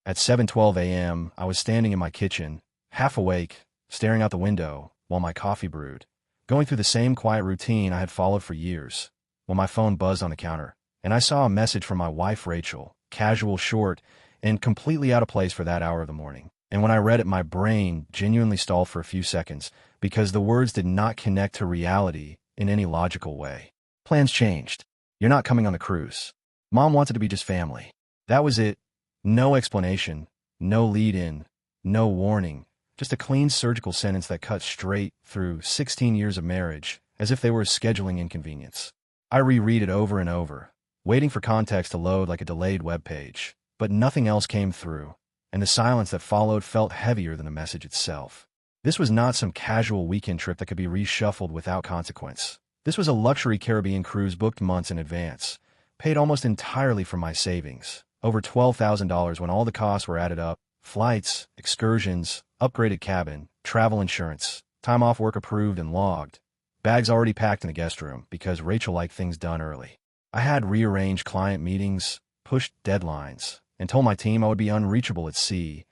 At 7:12 a.m., I was standing in my kitchen, half awake, staring out the window, while my coffee brewed, going through the same quiet routine I had followed for years, when my phone buzzed on the counter, and I saw a message from my wife Rachel, casual, short, and completely out of place for that hour of the morning. And when I read it, my brain genuinely stalled for a few seconds, because the words did not connect to reality in any logical way. Plans changed. You're not coming on the cruise. Mom wants it to be just family. That was it. No explanation, no lead-in, no warning, just a clean surgical sentence that cut straight through 16 years of marriage, as if they were a scheduling inconvenience. I reread it over and over, waiting for context to load like a delayed web page, but nothing else came through, and the silence that followed felt heavier than the message itself. This was not some casual weekend trip that could be reshuffled without consequence. This was a luxury Caribbean cruise booked months in advance, paid almost entirely from my savings, over $12,000 when all the costs were added up: flights, excursions, upgraded cabin, travel insurance, time off work approved and logged, bags already packed in the guest room because Rachel liked things done early. I had rearranged client meetings, pushed deadlines, and told my team I would be unreachable at sea,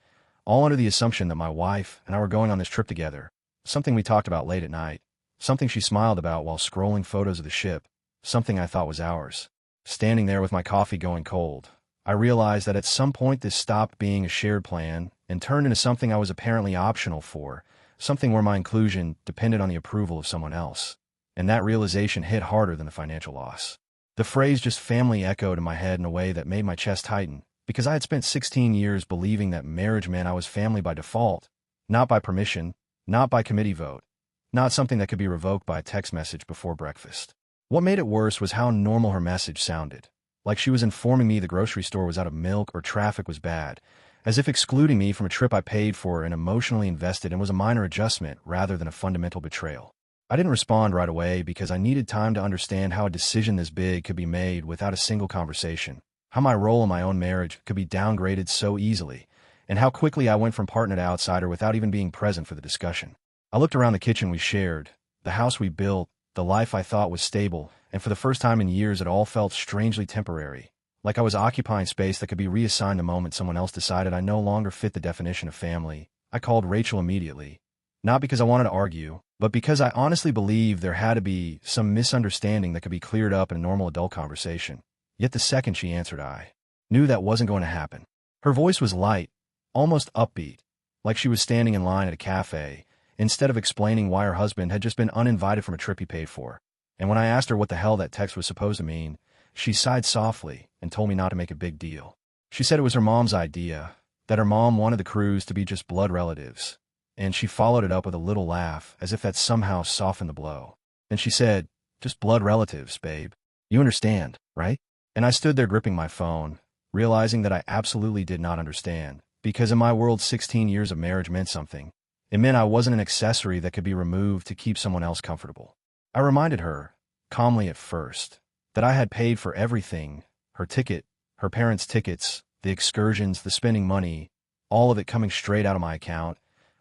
all under the assumption that my wife and I were going on this trip together, something we talked about late at night, something she smiled about while scrolling photos of the ship, something I thought was ours. Standing there with my coffee going cold, I realized that at some point this stopped being a shared plan and turned into something I was apparently optional for, something where my inclusion depended on the approval of someone else. And that realization hit harder than the financial loss. The phrase "just family" echoed in my head in a way that made my chest tighten, because I had spent 16 years believing that marriage meant I was family by default, not by permission, not by committee vote, not something that could be revoked by a text message before breakfast. What made it worse was how normal her message sounded, like she was informing me the grocery store was out of milk or traffic was bad, as if excluding me from a trip I paid for and emotionally invested in was a minor adjustment rather than a fundamental betrayal. I didn't respond right away because I needed time to understand how a decision this big could be made without a single conversation, how my role in my own marriage could be downgraded so easily, and how quickly I went from partner to outsider without even being present for the discussion. I looked around the kitchen we shared, the house we built, the life I thought was stable, and for the first time in years it all felt strangely temporary, like I was occupying space that could be reassigned the moment someone else decided I no longer fit the definition of family. I called Rachel immediately, not because I wanted to argue, but because I honestly believed there had to be some misunderstanding that could be cleared up in a normal adult conversation. Yet the second she answered, I knew that wasn't going to happen. Her voice was light, almost upbeat, like she was standing in line at a cafe, instead of explaining why her husband had just been uninvited from a trip he paid for. And when I asked her what the hell that text was supposed to mean, she sighed softly and told me not to make a big deal. She said it was her mom's idea, that her mom wanted the cruise to be just blood relatives, and she followed it up with a little laugh, as if that somehow softened the blow. Then she said, "Just blood relatives, babe. You understand, right?" And I stood there gripping my phone, realizing that I absolutely did not understand, because in my world 16 years of marriage meant something. It meant I wasn't an accessory that could be removed to keep someone else comfortable. I reminded her, calmly at first, that I had paid for everything: her ticket, her parents' tickets, the excursions, the spending money, all of it coming straight out of my account,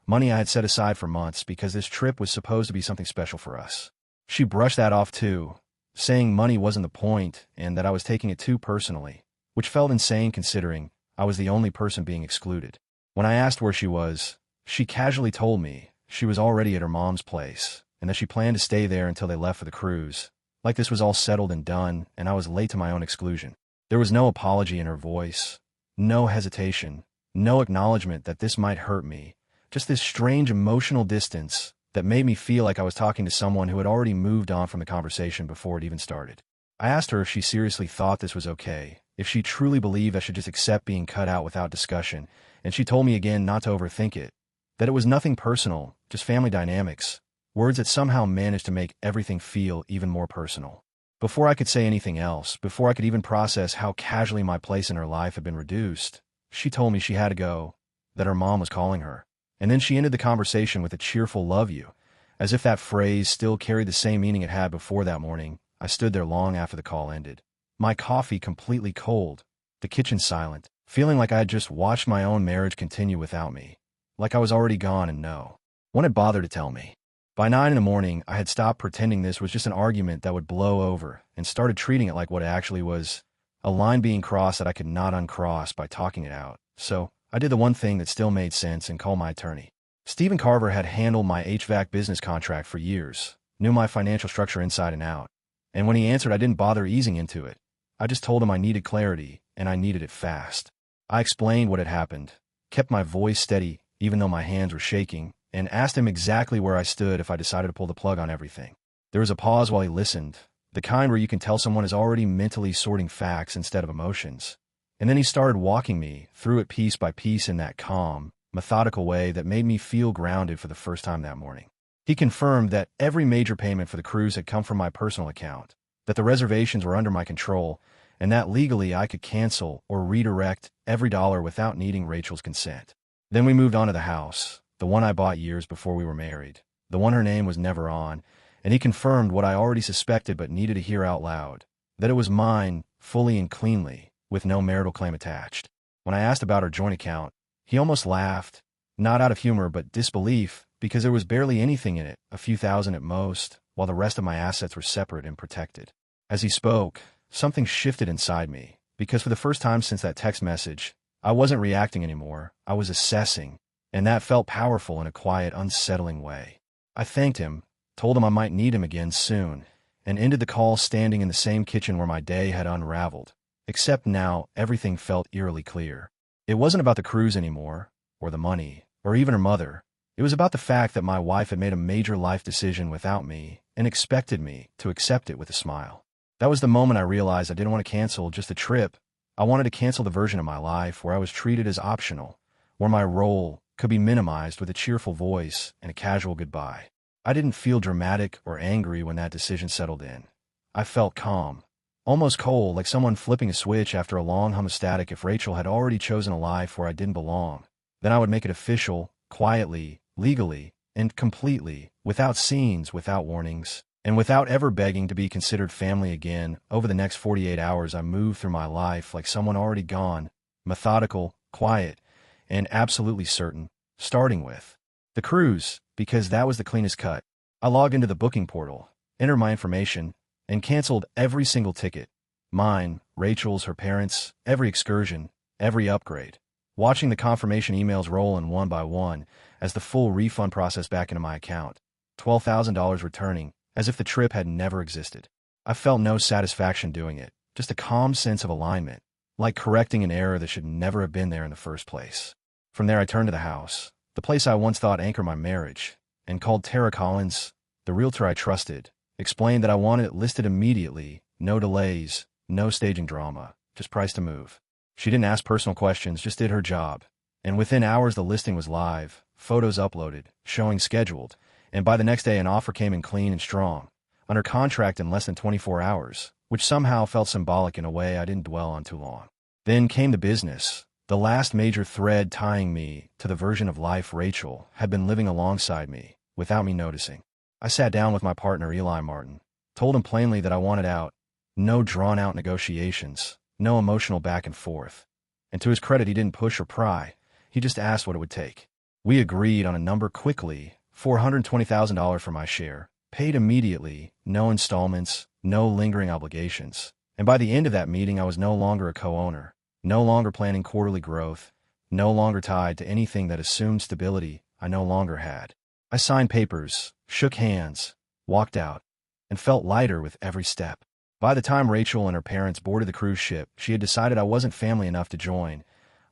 money I had set aside for months because this trip was supposed to be something special for us. She brushed that off too, saying money wasn't the point and that I was taking it too personally, which felt insane considering I was the only person being excluded. When I asked where she was, she casually told me she was already at her mom's place and that she planned to stay there until they left for the cruise, like this was all settled and done and I was late to my own exclusion. There was no apology in her voice, no hesitation, no acknowledgement that this might hurt me, just this strange emotional distance that made me feel like I was talking to someone who had already moved on from the conversation before it even started. I asked her if she seriously thought this was okay, if she truly believed I should just accept being cut out without discussion, and she told me again not to overthink it, that it was nothing personal, just family dynamics, words that somehow managed to make everything feel even more personal. Before I could say anything else, before I could even process how casually my place in her life had been reduced, she told me she had to go, that her mom was calling her. And then she ended the conversation with a cheerful "love you," as if that phrase still carried the same meaning it had before that morning. I stood there long after the call ended, my coffee completely cold, the kitchen silent, feeling like I had just watched my own marriage continue without me, like I was already gone and no one had bothered to tell me. By 9 in the morning, I had stopped pretending this was just an argument that would blow over and started treating it like what it actually was, a line being crossed that I could not uncross by talking it out. So I did the one thing that still made sense and called my attorney. Stephen Carver had handled my HVAC business contract for years, knew my financial structure inside and out. And when he answered, I didn't bother easing into it. I just told him I needed clarity, and I needed it fast. I explained what had happened, kept my voice steady even though my hands were shaking, and asked him exactly where I stood if I decided to pull the plug on everything. There was a pause while he listened, the kind where you can tell someone is already mentally sorting facts instead of emotions. And then he started walking me through it piece by piece in that calm, methodical way that made me feel grounded for the first time that morning. He confirmed that every major payment for the cruise had come from my personal account, that the reservations were under my control, and that legally I could cancel or redirect every dollar without needing Rachel's consent. Then we moved on to the house, the one I bought years before we were married, the one her name was never on, and he confirmed what I already suspected but needed to hear out loud, that it was mine, fully and cleanly, with no marital claim attached. When I asked about our joint account, he almost laughed, not out of humor but disbelief, because there was barely anything in it, a few thousand at most, while the rest of my assets were separate and protected. As he spoke, something shifted inside me, because for the first time since that text message, I wasn't reacting anymore, I was assessing, and that felt powerful in a quiet, unsettling way. I thanked him, told him I might need him again soon, and ended the call standing in the same kitchen where my day had unraveled, except now everything felt eerily clear. It wasn't about the cruise anymore, or the money, or even her mother. It was about the fact that my wife had made a major life decision without me and expected me to accept it with a smile. That was the moment I realized I didn't want to cancel just the trip. I wanted to cancel the version of my life where I was treated as optional, where my role could be minimized with a cheerful voice and a casual goodbye. I didn't feel dramatic or angry when that decision settled in. I felt calm, almost cold, like someone flipping a switch after a long hum of static. If Rachel had already chosen a life where I didn't belong, then I would make it official, quietly, legally, and completely, without scenes, without warnings, and without ever begging to be considered family again. Over the next 48 hours, I moved through my life like someone already gone, methodical, quiet, and absolutely certain, starting with the cruise, because that was the cleanest cut. I logged into the booking portal, entered my information, and canceled every single ticket. Mine, Rachel's, her parents', every excursion, every upgrade. Watching the confirmation emails roll in one by one as the full refund process back into my account. $12,000 returning, as if the trip had never existed. I felt no satisfaction doing it, just a calm sense of alignment, like correcting an error that should never have been there in the first place. From there I turned to the house, the place I once thought anchored my marriage, and called Tara Collins, the realtor I trusted, explained that I wanted it listed immediately, no delays, no staging drama, just price to move. She didn't ask personal questions, just did her job. And within hours the listing was live, photos uploaded, showing scheduled, and by the next day an offer came in clean and strong, under contract in less than 24 hours, which somehow felt symbolic in a way I didn't dwell on too long. Then came the business, the last major thread tying me to the version of life Rachel had been living alongside me, without me noticing. I sat down with my partner Eli Martin, told him plainly that I wanted out, no drawn-out negotiations, no emotional back and forth. And to his credit, he didn't push or pry, he just asked what it would take. We agreed on a number quickly, $420,000 for my share, paid immediately, no installments, no lingering obligations. And by the end of that meeting, I was no longer a co-owner, no longer planning quarterly growth, no longer tied to anything that assumed stability I no longer had. I signed papers, shook hands, walked out, and felt lighter with every step. By the time Rachel and her parents boarded the cruise ship, she had decided I wasn't family enough to join.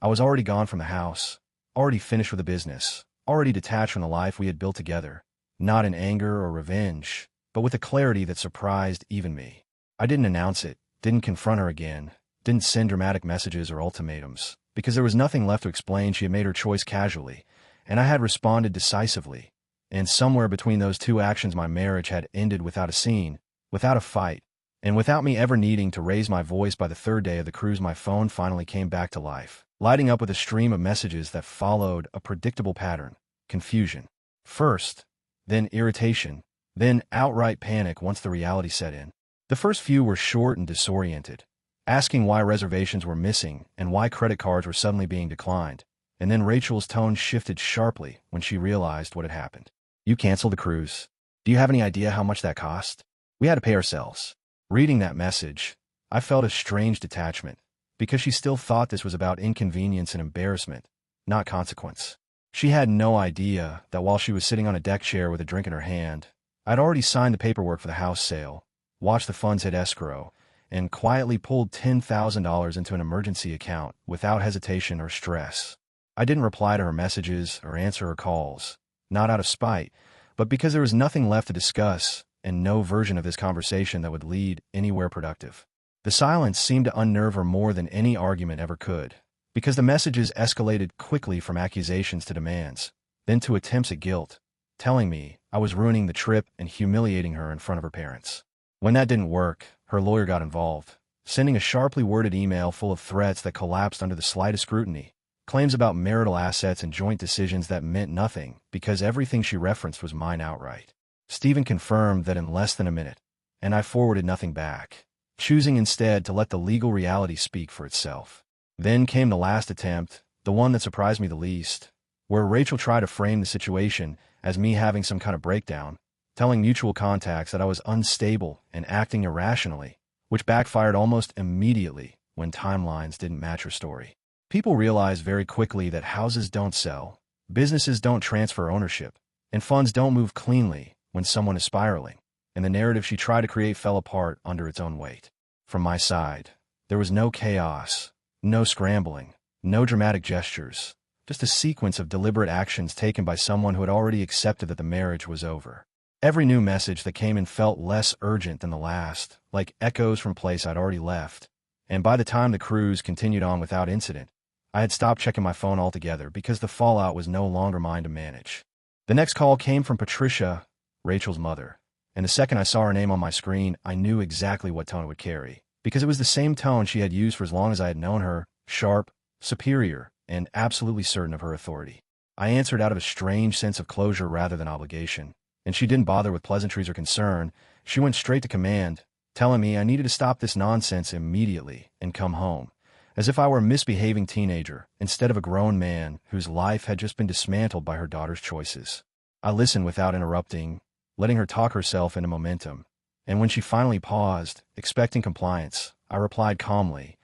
I was already gone from the house, already finished with the business, already detached from the life we had built together, not in anger or revenge, but with a clarity that surprised even me. I didn't announce it, didn't confront her again, didn't send dramatic messages or ultimatums, because there was nothing left to explain. She had made her choice casually, and I had responded decisively. And somewhere between those two actions, my marriage had ended without a scene, without a fight, and without me ever needing to raise my voice. By the third day of the cruise, my phone finally came back to life, lighting up with a stream of messages that followed a predictable pattern: confusion first, then irritation, then outright panic once the reality set in. The first few were short and disoriented, asking why reservations were missing and why credit cards were suddenly being declined. And then Rachel's tone shifted sharply when she realized what had happened. "You canceled the cruise. Do you have any idea how much that cost? We had to pay ourselves." Reading that message, I felt a strange detachment, because she still thought this was about inconvenience and embarrassment, not consequence. She had no idea that while she was sitting on a deck chair with a drink in her hand, I'd already signed the paperwork for the house sale, watched the funds hit escrow, and quietly pulled $10,000 into an emergency account without hesitation or stress. I didn't reply to her messages or answer her calls, not out of spite, but because there was nothing left to discuss and no version of this conversation that would lead anywhere productive. The silence seemed to unnerve her more than any argument ever could, because the messages escalated quickly from accusations to demands, then to attempts at guilt, telling me I was ruining the trip and humiliating her in front of her parents. When that didn't work, her lawyer got involved, sending a sharply worded email full of threats that collapsed under the slightest scrutiny, claims about marital assets and joint decisions that meant nothing because everything she referenced was mine outright. Stephen confirmed that in less than a minute, and I forwarded nothing back, choosing instead to let the legal reality speak for itself. Then came the last attempt, the one that surprised me the least, where Rachel tried to frame the situation as me having some kind of breakdown, telling mutual contacts that I was unstable and acting irrationally, which backfired almost immediately when timelines didn't match her story. People realize very quickly that houses don't sell, businesses don't transfer ownership, and funds don't move cleanly when someone is spiraling, and the narrative she tried to create fell apart under its own weight. From my side, there was no chaos, no scrambling, no dramatic gestures, just a sequence of deliberate actions taken by someone who had already accepted that the marriage was over. Every new message that came in felt less urgent than the last, like echoes from a place I'd already left, and by the time the cruise continued on without incident, I had stopped checking my phone altogether because the fallout was no longer mine to manage. The next call came from Patricia, Rachel's mother, and the second I saw her name on my screen, I knew exactly what tone it would carry, because it was the same tone she had used for as long as I had known her, sharp, superior, and absolutely certain of her authority. I answered out of a strange sense of closure rather than obligation, and she didn't bother with pleasantries or concern. She went straight to command, telling me I needed to stop this nonsense immediately and come home, as if I were a misbehaving teenager instead of a grown man whose life had just been dismantled by her daughter's choices. I listened without interrupting, letting her talk herself into momentum, and when she finally paused, expecting compliance, I replied calmly,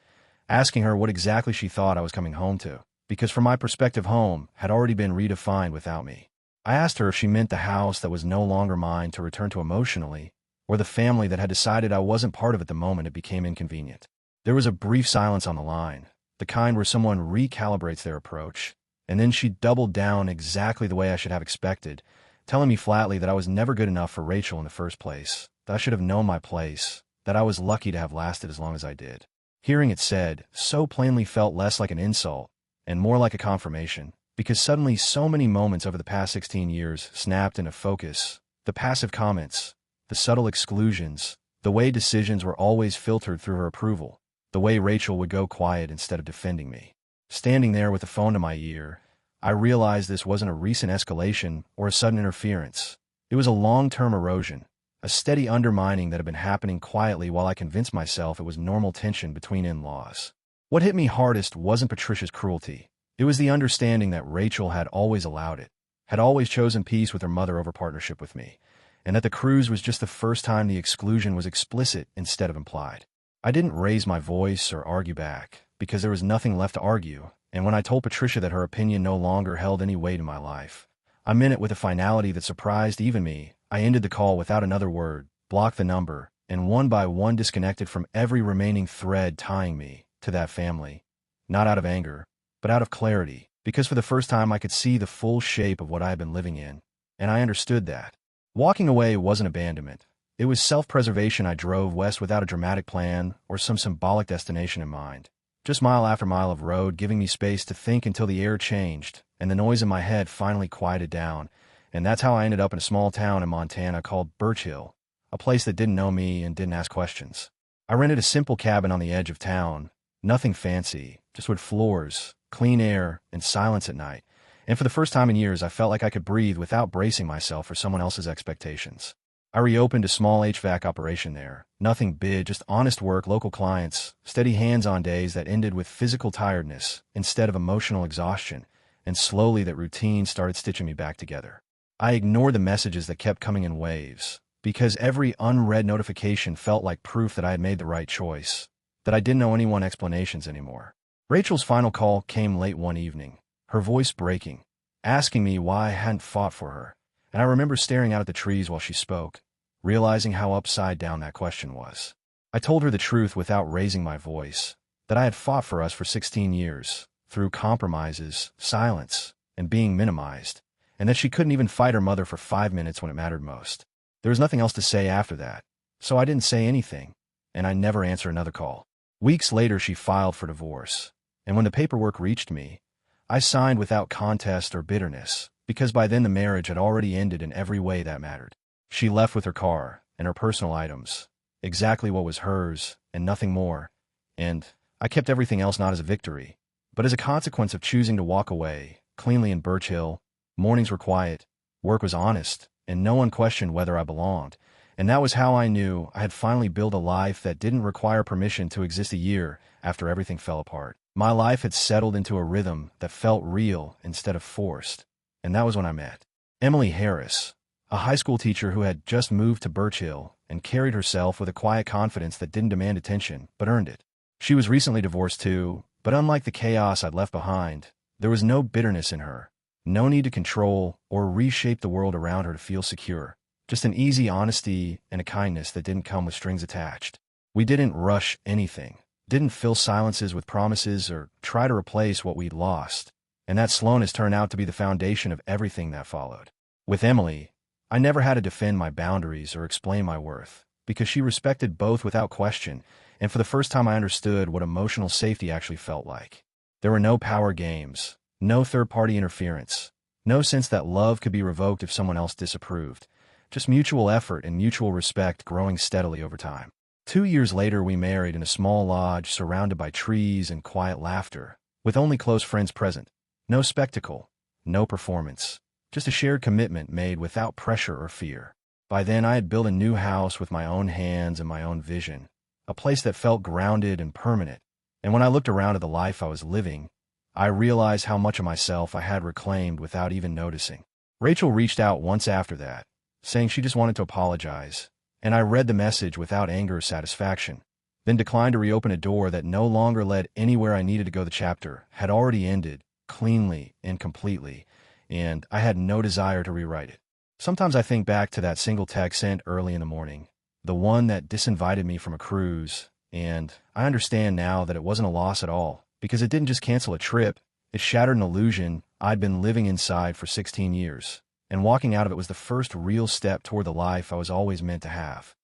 asking her what exactly she thought I was coming home to, because from my perspective home had already been redefined without me. I asked her if she meant the house that was no longer mine to return to emotionally, or the family that had decided I wasn't part of at the moment it became inconvenient. There was a brief silence on the line, the kind where someone recalibrates their approach, and then she doubled down exactly the way I should have expected, telling me flatly that I was never good enough for Rachel in the first place, that I should have known my place, that I was lucky to have lasted as long as I did. Hearing it said so plainly felt less like an insult and more like a confirmation, because suddenly so many moments over the past 16 years snapped into focus, the passive comments, the subtle exclusions, the way decisions were always filtered through her approval, the way Rachel would go quiet instead of defending me. Standing there with the phone to my ear, I realized this wasn't a recent escalation or a sudden interference. It was a long-term erosion, a steady undermining that had been happening quietly while I convinced myself it was normal tension between in-laws. What hit me hardest wasn't Patricia's cruelty. It was the understanding that Rachel had always allowed it, had always chosen peace with her mother over partnership with me, and that the cruise was just the first time the exclusion was explicit instead of implied. I didn't raise my voice or argue back, because there was nothing left to argue, and when I told Patricia that her opinion no longer held any weight in my life, I meant it with a finality that surprised even me. I ended the call without another word, blocked the number, and one by one disconnected from every remaining thread tying me to that family, not out of anger, but out of clarity, because for the first time I could see the full shape of what I had been living in, and I understood that. Walking away wasn't abandonment. It was self-preservation. I drove west without a dramatic plan or some symbolic destination in mind. Just mile after mile of road, giving me space to think until the air changed and the noise in my head finally quieted down, and that's how I ended up in a small town in Montana called Birch Hill, a place that didn't know me and didn't ask questions. I rented a simple cabin on the edge of town, nothing fancy, just wood floors, clean air, and silence at night, and for the first time in years I felt like I could breathe without bracing myself for someone else's expectations. I reopened a small HVAC operation there. Nothing big, just honest work, local clients, steady hands-on days that ended with physical tiredness instead of emotional exhaustion, and slowly that routine started stitching me back together. I ignored the messages that kept coming in waves, because every unread notification felt like proof that I had made the right choice, that I didn't owe anyone explanations anymore. Rachel's final call came late one evening, her voice breaking, asking me why I hadn't fought for her, and I remember staring out at the trees while she spoke, realizing how upside down that question was. I told her the truth without raising my voice, that I had fought for us for 16 years, through compromises, silence, and being minimized, and that she couldn't even fight her mother for 5 minutes when it mattered most. There was nothing else to say after that, so I didn't say anything, and I never answered another call. Weeks later, she filed for divorce, and when the paperwork reached me, I signed without contest or bitterness, because by then the marriage had already ended in every way that mattered. She left with her car and her personal items, exactly what was hers and nothing more, and I kept everything else not as a victory, but as a consequence of choosing to walk away, cleanly in Birch Hill. Mornings were quiet, work was honest, and no one questioned whether I belonged, and that was how I knew I had finally built a life that didn't require permission to exist a year after everything fell apart. My life had settled into a rhythm that felt real instead of forced, and that was when I met Emily Harris, a high school teacher who had just moved to Birch Hill and carried herself with a quiet confidence that didn't demand attention, but earned it. She was recently divorced too, but unlike the chaos I'd left behind, there was no bitterness in her, no need to control or reshape the world around her to feel secure, just an easy honesty and a kindness that didn't come with strings attached. We didn't rush anything, didn't fill silences with promises or try to replace what we'd lost, and that slowness turned out to be the foundation of everything that followed. With Emily, I never had to defend my boundaries or explain my worth, because she respected both without question, and for the first time I understood what emotional safety actually felt like. There were no power games, no third-party interference, no sense that love could be revoked if someone else disapproved, just mutual effort and mutual respect growing steadily over time. 2 years later, we married in a small lodge surrounded by trees and quiet laughter, with only close friends present. No spectacle, no performance, just a shared commitment made without pressure or fear. By then, I had built a new house with my own hands and my own vision, a place that felt grounded and permanent. And when I looked around at the life I was living, I realized how much of myself I had reclaimed without even noticing. Rachel reached out once after that, saying she just wanted to apologize, and I read the message without anger or satisfaction, then declined to reopen a door that no longer led anywhere I needed to go. The chapter had already ended, cleanly and completely, and I had no desire to rewrite it. Sometimes I think back to that single text sent early in the morning, the one that disinvited me from a cruise, and I understand now that it wasn't a loss at all, because it didn't just cancel a trip, it shattered an illusion I'd been living inside for 16 years. And walking out of it was the first real step toward the life I was always meant to have.